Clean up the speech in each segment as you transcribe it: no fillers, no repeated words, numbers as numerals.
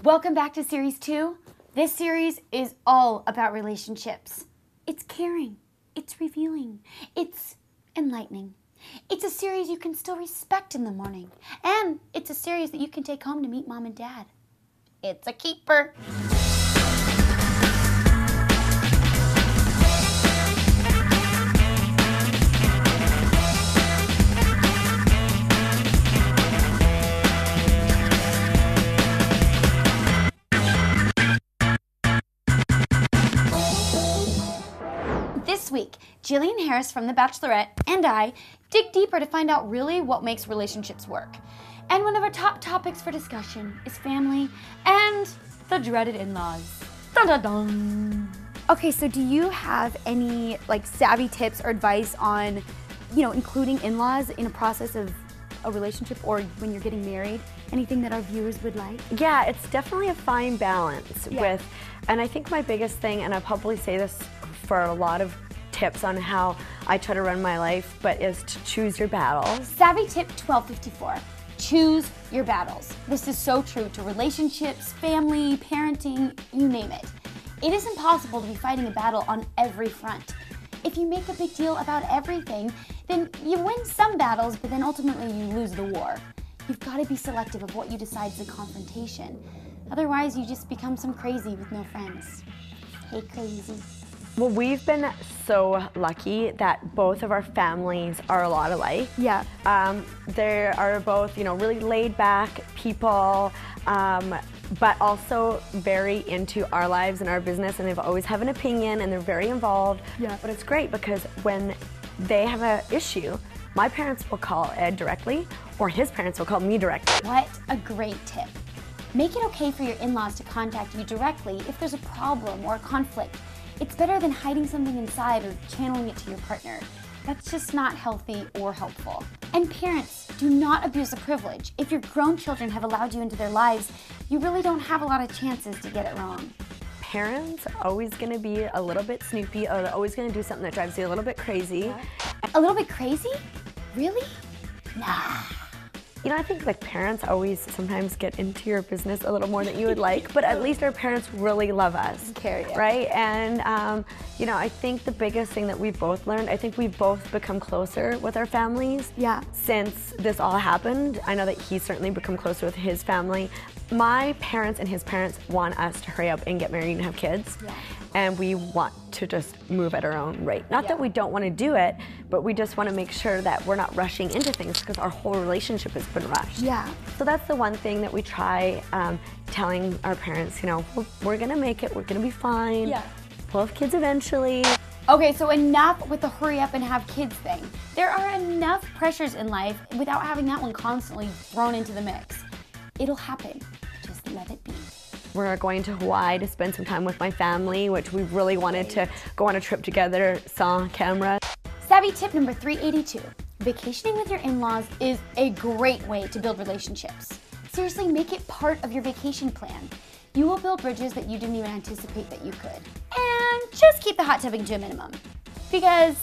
Welcome back to Series 2. This series is all about relationships. It's caring, it's revealing, it's enlightening. It's a series you can still respect in the morning. And it's a series that you can take home to meet mom and dad. It's a keeper. This week, Jillian Harris from The Bachelorette and I dig deeper to find out really what makes relationships work. And one of our top topics for discussion is family and the dreaded in-laws. Dun dun dun! Okay, so do you have any savvy tips or advice on, including in-laws in a process of a relationship or when you're getting married? Anything that our viewers would like? Yeah, it's definitely a fine balance and I think my biggest thing, and I'll probably say this for a lot of tips on how I try to run my life, but is to choose your battles. Savvy tip 1254, choose your battles. This is so true to relationships, family, parenting, you name it. It is impossible to be fighting a battle on every front. If you make a big deal about everything, then you win some battles, but then ultimately you lose the war. You've got to be selective of what you decide is a confrontation. Otherwise, you just become some crazy with no friends. Hey, crazy. Well, we've been so lucky that both of our families are a lot alike. Yeah. They are both, really laid back people, but also very into our lives and our business, and they've always have an opinion and they're very involved. Yeah. But it's great because when they have an issue, my parents will call Ed directly, or his parents will call me directly. What a great tip. Make it okay for your in-laws to contact you directly if there's a problem or a conflict. It's better than hiding something inside or channeling it to your partner. That's just not healthy or helpful. And parents, do not abuse the privilege. If your grown children have allowed you into their lives, you really don't have a lot of chances to get it wrong. Parents are always going to be a little bit snoopy, or they're always going to do something that drives you a little bit crazy. Yeah. A little bit crazy? Really? Nah. I think parents always sometimes get into your business a little more than you would like, but at least our parents really love us, right? And I think the biggest thing that we've both learned, I think we've both become closer with our families since this all happened. I know that he's certainly become closer with his family. My parents and his parents want us to hurry up and get married and have kids. And we want to just move at our own rate. Not that we don't want to do it, but we just want to make sure that we're not rushing into things because our whole relationship has been rushed. So that's the one thing that we try telling our parents, we're going to make it, we're going to be fine. We'll have kids eventually. Okay, so enough with the hurry up and have kids thing. There are enough pressures in life without having that one constantly thrown into the mix. It'll happen. Just let it be. We're going to Hawaii to spend some time with my family, which we really wanted to go on a trip together, saw camera. Savvy tip number 382. Vacationing with your in-laws is a great way to build relationships. Seriously, make it part of your vacation plan. You will build bridges that you didn't even anticipate that you could. And just keep the hot tubbing to a minimum. Because,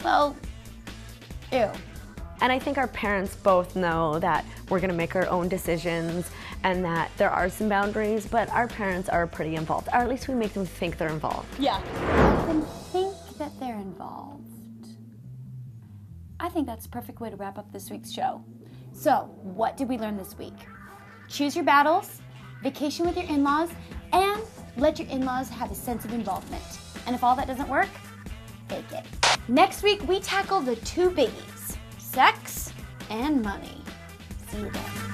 well, ew. And I think our parents both know that we're going to make our own decisions and that there are some boundaries, but our parents are pretty involved, or at least we make them think they're involved. Make them think that they're involved. I think that's the perfect way to wrap up this week's show. So, what did we learn this week? Choose your battles, vacation with your in-laws, and let your in-laws have a sense of involvement. And if all that doesn't work, fake it. Next week, we tackle the two biggies. Sex and money. See you then.